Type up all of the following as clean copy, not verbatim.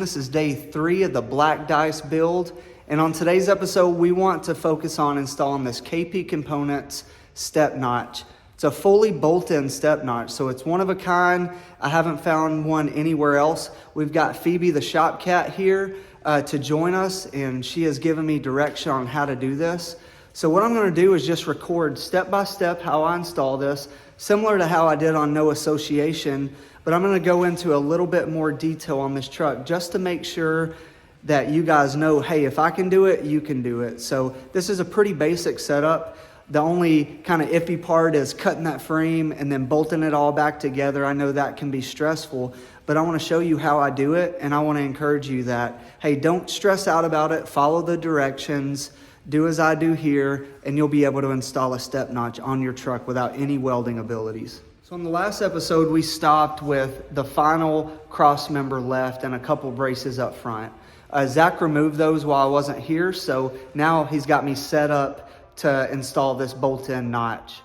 This is day 3 of the Black Dice build. And on today's episode, we want to focus on installing this KP Components step notch. It's a fully bolt-in step notch, so it's one of a kind. I haven't found one anywhere else. We've got Phoebe the shop cat here to join us, and she has given me direction on how to do this. So what I'm going to do is just record step by step how I install this, similar to how I did on No Association, but I'm going to go into a little bit more detail on this truck just to make sure that you guys know, hey, if I can do it, you can do it. So this is a pretty basic setup. The only kind of iffy part is cutting that frame and then bolting it all back together. I know that can be stressful, but I want to show you how I do it, and I want to encourage you that, hey, don't stress out about it. Follow the directions. Do as I do here, and you'll be able to install a step notch on your truck without any welding abilities. So in the last episode, we stopped with the final cross member left and a couple braces up front. Zach removed those while I wasn't here, so now he's got me set up to install this bolt-in notch.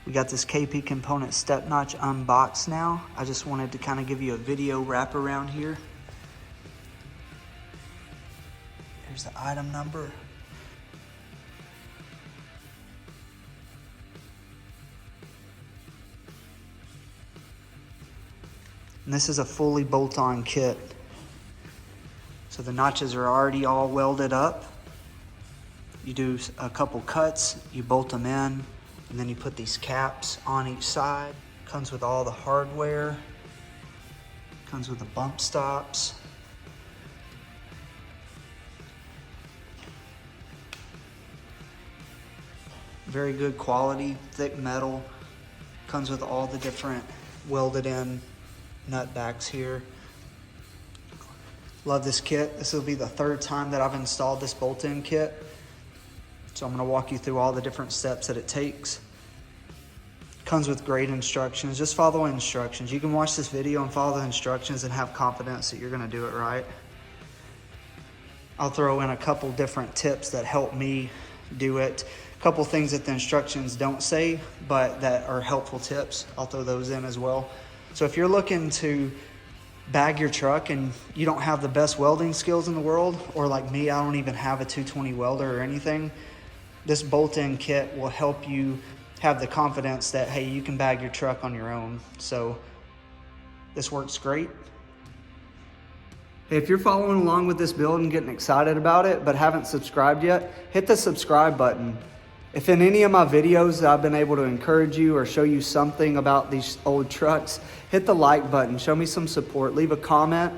We got this KP Component step notch unboxed now. I just wanted to kind of give you a video wrap around here. Here's the item number. And this is a fully bolt-on kit. So the notches are already all welded up. You do a couple cuts, you bolt them in, and then you put these caps on each side. Comes with all the hardware. Comes with the bump stops. Very good quality, thick metal. Comes with all the different welded in nut backs here. Love this kit. This will be the 3rd time that I've installed this bolt-in kit. So I'm going to walk you through all the different steps that it takes. Comes with great instructions. Just follow instructions. You can watch this video and follow the instructions and have confidence that you're going to do it right. I'll throw in a couple different tips that help me do it. A couple things that the instructions don't say, but that are helpful tips. I'll throw those in as well. So if you're looking to bag your truck and you don't have the best welding skills in the world, or like me, I don't even have a 220 welder or anything, this bolt-in kit will help you have the confidence that, hey, you can bag your truck on your own. So this works great. Hey, if you're following along with this build and getting excited about it but haven't subscribed yet, hit the subscribe button. If in any of my videos I've been able to encourage you or show you something about these old trucks, hit the like button, show me some support, leave a comment.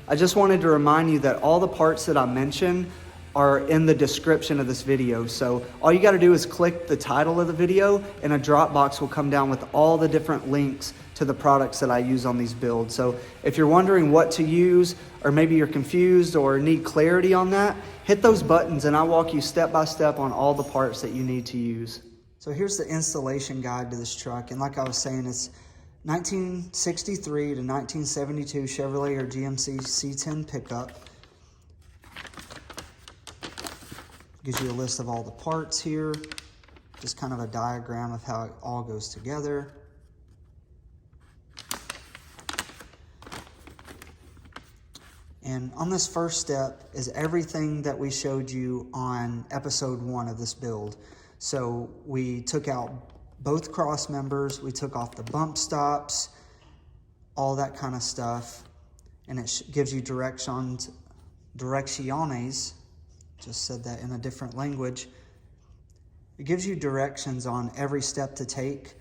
I just wanted to remind you that all the parts that I mentioned are in the description of this video. So all you gotta do is click the title of the video and a drop box will come down with all the different links to the products that I use on these builds. So if you're wondering what to use, or maybe you're confused or need clarity on that, hit those buttons and I'll walk you step by step on all the parts that you need to use. So here's the installation guide to this truck. And like I was saying, it's 1963 to 1972 Chevrolet or GMC C10 pickup. Gives you a list of all the parts here, just kind of a diagram of how it all goes together. And on this first step is everything that we showed you on episode 1 of this build. So we took out both cross members, we took off the bump stops, all that kind of stuff. And it gives you directiones, just said that in a different language. It gives you directions on every step to take.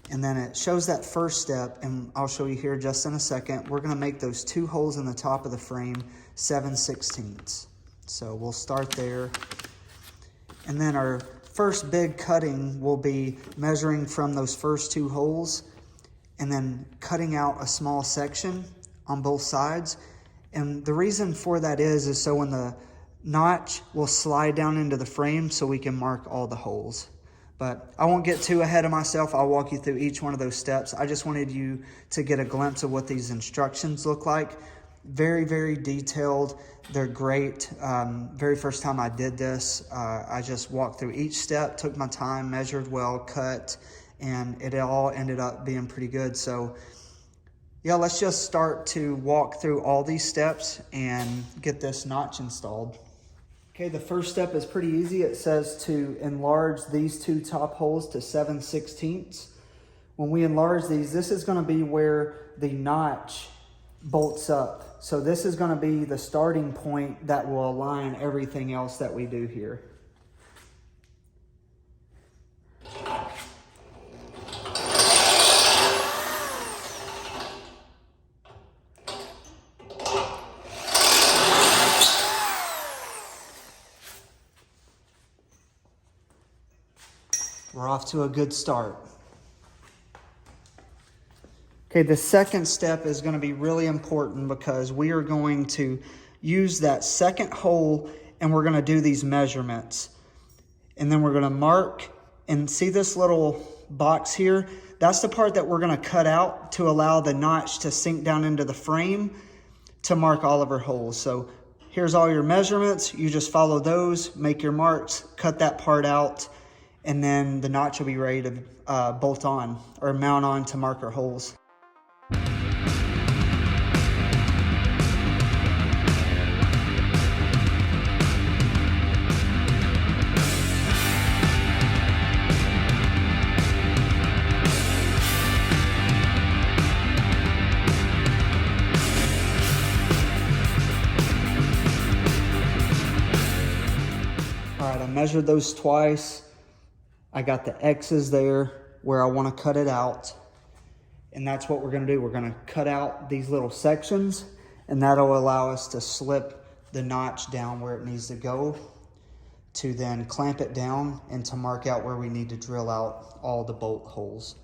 And then it shows that first step, and I'll show you here just in a second. We're gonna make those 2 holes in the top of the frame 7/16. So we'll start there. And then our first big cutting will be measuring from those first 2 holes and then cutting out a small section on both sides. And the reason for that is so when the notch will slide down into the frame so we can mark all the holes. But I won't get too ahead of myself. I'll walk you through each one of those steps. I just wanted you to get a glimpse of what these instructions look like. Very, very detailed. They're great. Very first time I did this, I just walked through each step, took my time, measured well, cut, and it all ended up being pretty good. So yeah, let's just start to walk through all these steps and get this notch installed. Okay, the first step is pretty easy. It says to enlarge these 2 top holes to 7/16. When we enlarge these, this is going to be where the notch bolts up. So this is going to be the starting point that will align everything else that we do here. We're off to a good start. Okay, the second step is going to be really important because we are going to use that second hole and we're going to do these measurements. And then we're going to mark, and see this little box here? That's the part that we're going to cut out to allow the notch to sink down into the frame to mark all of our holes. So here's all your measurements. You just follow those, make your marks, cut that part out, and then the notch will be ready to bolt on or mount on to mark our holes. All right, I measured those twice. I got the X's there where I want to cut it out. And that's what we're going to do. We're going to cut out these little sections, and that'll allow us to slip the notch down where it needs to go, to then clamp it down and to mark out where we need to drill out all the bolt holes.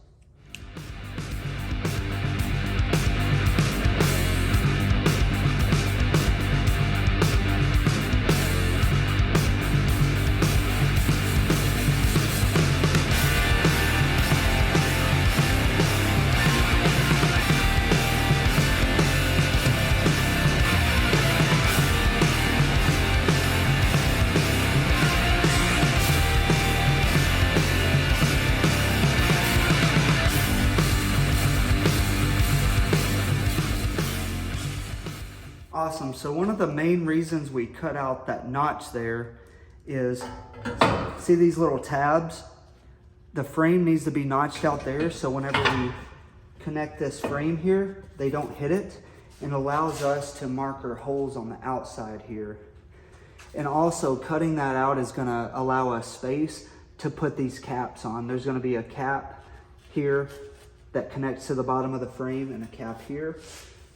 Awesome. So one of the main reasons we cut out that notch there is, see these little tabs? The frame needs to be notched out there, so whenever we connect this frame here, they don't hit it, and allows us to mark our holes on the outside here. And also cutting that out is going to allow us space to put these caps on. There's going to be a cap here that connects to the bottom of the frame and a cap here.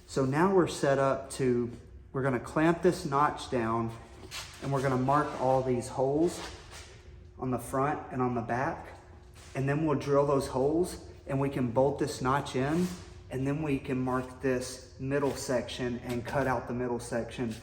So now we're set up to, we're going to clamp this notch down and we're going to mark all these holes on the front and on the back. And then we'll drill those holes and we can bolt this notch in, and then we can mark this middle section and cut out the middle section.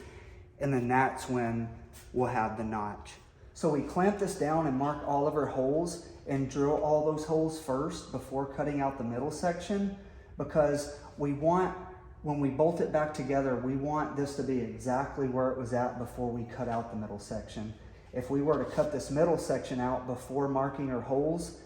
And then that's when we'll have the notch. So we clamp this down and mark all of our holes and drill all those holes first before cutting out the middle section, because we want, when we bolt it back together, we want this to be exactly where it was at before we cut out the middle section. If we were to cut this middle section out before marking our holes,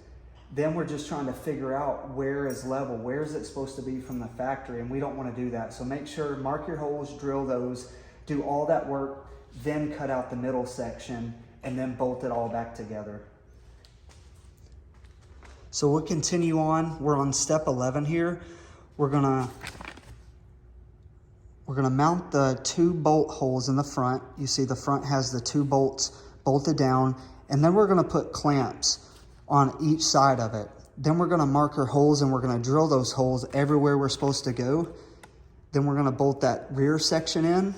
then we're just trying to figure out where is level, where is it supposed to be from the factory, and we don't want to do that. So make sure, mark your holes, drill those, do all that work, then cut out the middle section, and then bolt it all back together. So we'll continue on. We're on step 11 here. We're gonna mount the 2 bolt holes in the front. You see the front has the 2 bolts bolted down, and then we're gonna put clamps on each side of it. Then we're gonna mark our holes and we're gonna drill those holes everywhere we're supposed to go. Then we're gonna bolt that rear section in.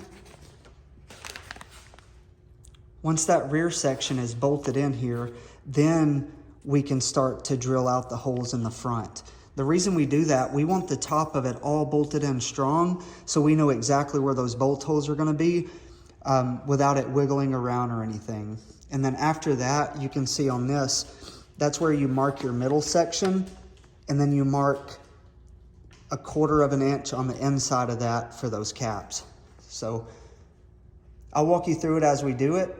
Once that rear section is bolted in here, then we can start to drill out the holes in the front. The reason we do that, we want the top of it all bolted in strong so we know exactly where those bolt holes are gonna be without it wiggling around or anything. And then after that, you can see on this, that's where you mark your middle section, and then you mark 1/4 of an inch on the inside of that for those caps. So I'll walk you through it as we do it.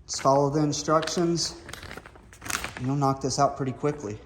Just follow the instructions, and you'll knock this out pretty quickly.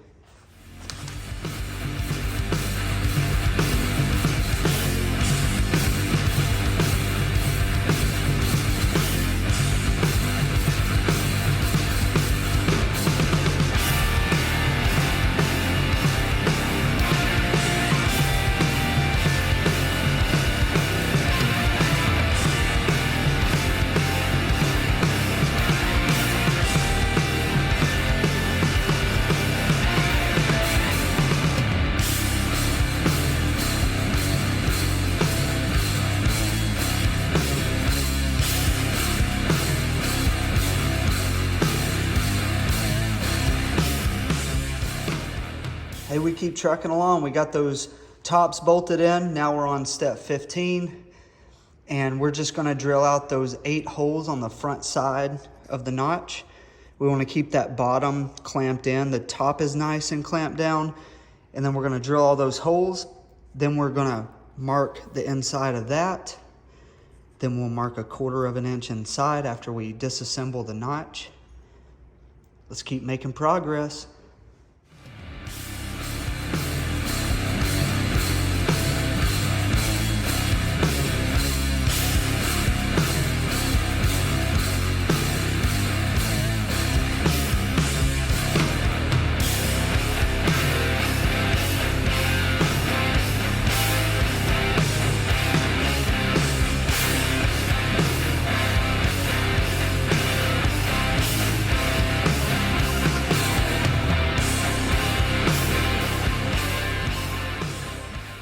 Hey, we keep trucking along. We got those tops bolted in. Now we're on step 15, and we're just gonna drill out those 8 holes on the front side of the notch. We wanna keep that bottom clamped in. The top is nice and clamped down, and then we're gonna drill all those holes. Then we're gonna mark the inside of that. Then we'll mark 1/4 of an inch inside after we disassemble the notch. Let's keep making progress.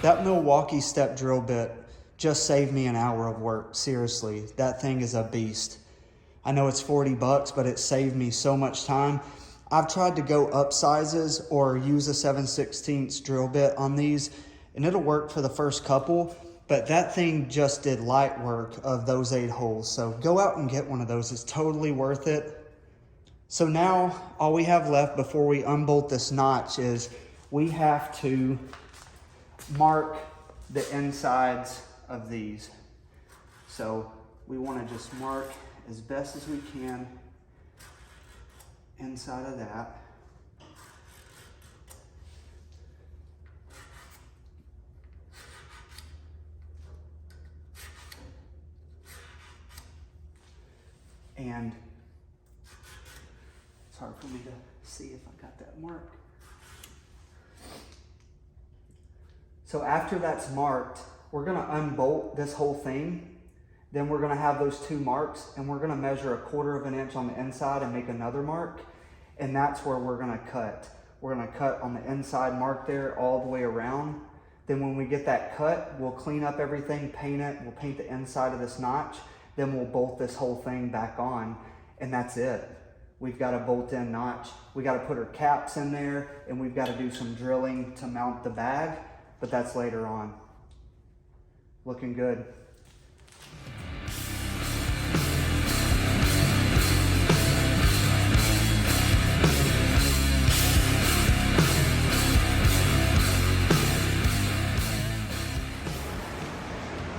That Milwaukee step drill bit just saved me an hour of work. Seriously, that thing is a beast. I know it's $40, but it saved me so much time. I've tried to go up sizes or use a 7/16 drill bit on these, and it'll work for the first couple, but that thing just did light work of those 8 holes. So go out and get one of those. It's totally worth it. So now all we have left before we unbolt this notch is we have to mark the insides of these. So we want to just mark as best as we can inside of that. And it's hard for me to see if I got that marked. So after that's marked, we're gonna unbolt this whole thing. Then we're gonna have those 2 marks, and we're gonna measure 1/4 of an inch on the inside and make another mark. And that's where we're gonna cut. We're gonna cut on the inside mark there all the way around. Then when we get that cut, we'll clean up everything, paint it. We'll paint the inside of this notch. Then we'll bolt this whole thing back on, and that's it. We've got a bolt-in notch. We got to put our caps in there, and we've got to do some drilling to mount the bag, but that's later on. Looking good.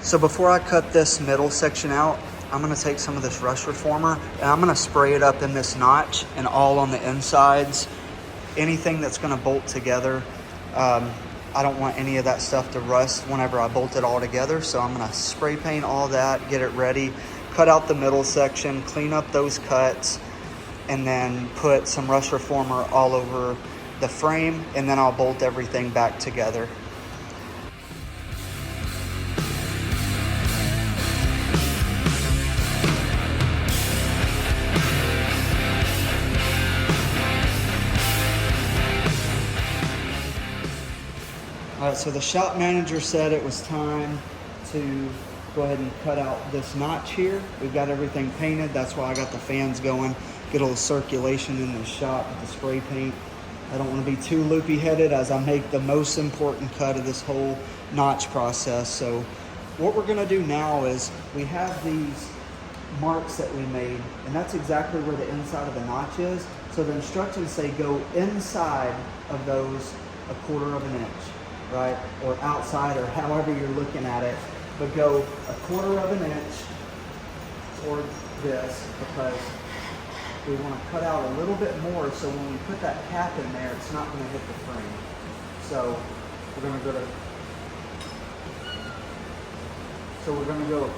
So before I cut this middle section out, I'm gonna take some of this Rush Reformer and I'm gonna spray it up in this notch and all on the insides. Anything that's gonna bolt together. I don't want any of that stuff to rust whenever I bolt it all together. So I'm gonna spray paint all that, get it ready, cut out the middle section, clean up those cuts, and then put some Rush Reformer all over the frame, and then I'll bolt everything back together. All right, so the shop manager said it was time to go ahead and cut out this notch here. We've got everything painted. That's why I got the fans going, get a little circulation in the shop with the spray paint. I don't want to be too loopy headed as I make the most important cut of this whole notch process. So what we're going to do now is we have these marks that we made, and that's exactly where the inside of the notch is. So the instructions say go inside of those 1/4 of an inch, right? Or outside, or however you're looking at it, but go 1/4 of an inch toward this, because we want to cut out a little bit more so when we put that cap in there, it's not going to hit the frame. So we're going to go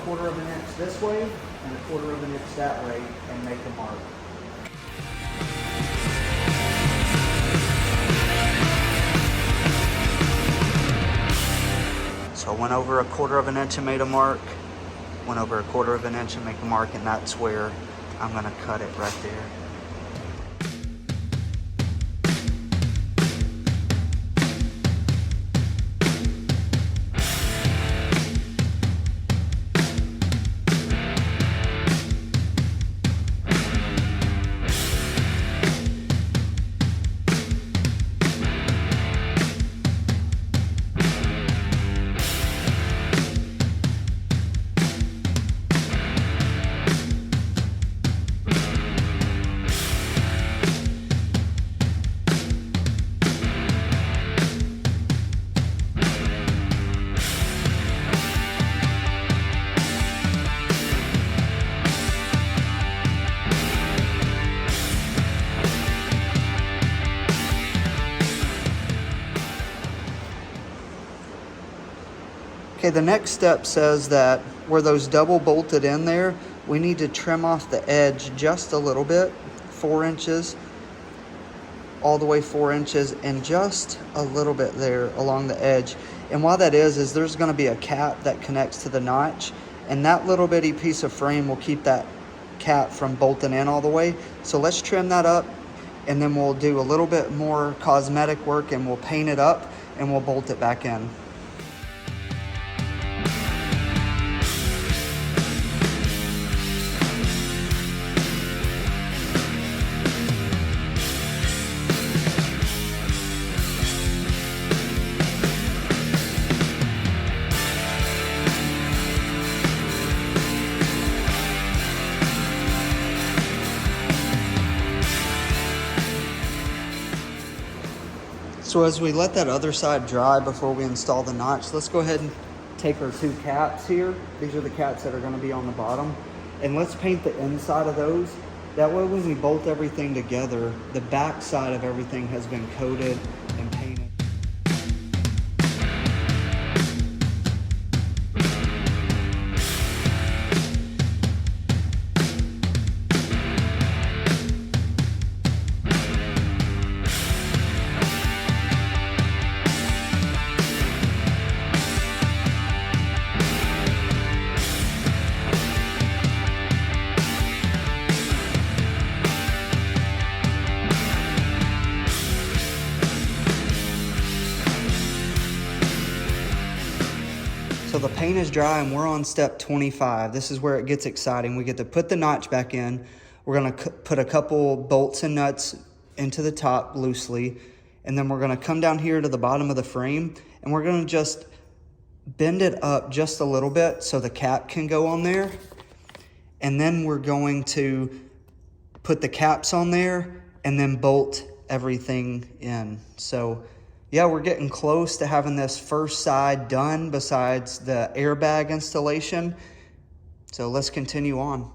1/4 of an inch this way and 1/4 of an inch that way and make a mark. So I went over 1/4 of an inch and made a mark, went over 1/4 of an inch and make a mark, and that's where I'm going to cut it right there. Okay, the next step says that where those double bolted in there, we need to trim off the edge just a little bit, 4 inches, all the way 4 inches, and just a little bit there along the edge. And why that is there's going to be a cap that connects to the notch, and that little bitty piece of frame will keep that cap from bolting in all the way. So let's trim that up, and then we'll do a little bit more cosmetic work, and we'll paint it up, and we'll bolt it back in. So as we let that other side dry before we install the notch, let's go ahead and take our 2 caps here. These are the caps that are going to be on the bottom. And let's paint the inside of those. That way when we bolt everything together, the back side of everything has been coated and painted. So the paint is dry and we're on step 25. This is where it gets exciting. We get to put the notch back in. We're going to put a couple bolts and nuts into the top loosely. And then we're going to come down here to the bottom of the frame and we're going to just bend it up just a little bit so the cap can go on there. And then we're going to put the caps on there and then bolt everything in. So yeah, we're getting close to having this first side done besides the airbag installation. So let's continue on.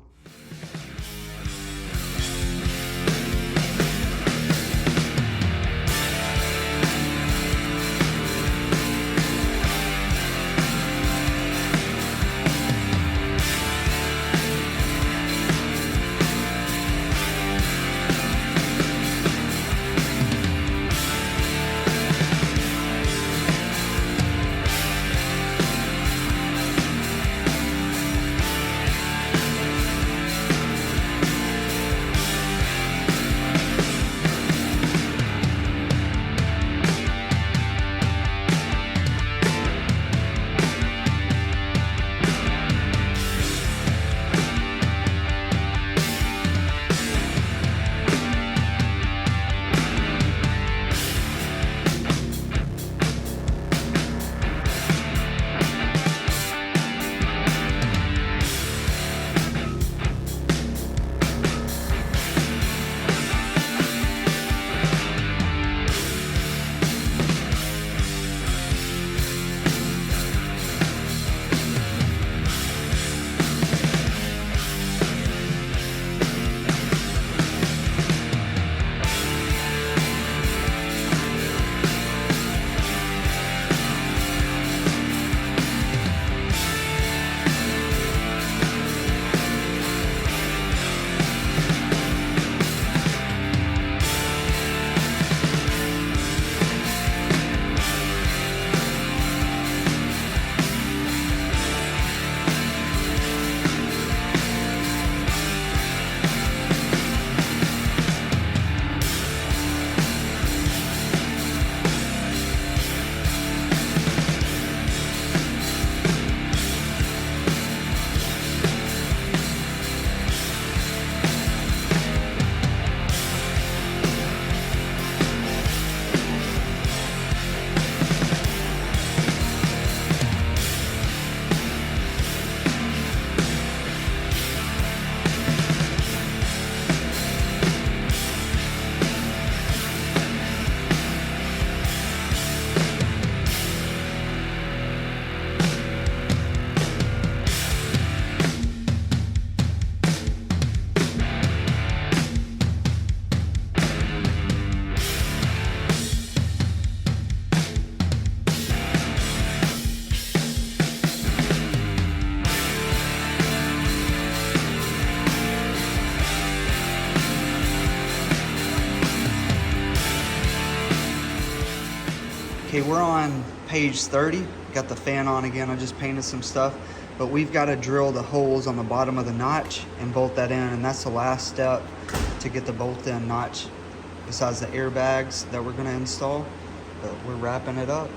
Okay, we're on page 30. Got the fan on again. I just painted some stuff. But we've got to drill the holes on the bottom of the notch and bolt that in. And that's the last step to get the bolt-in notch, besides the airbags that we're going to install. But we're wrapping it up.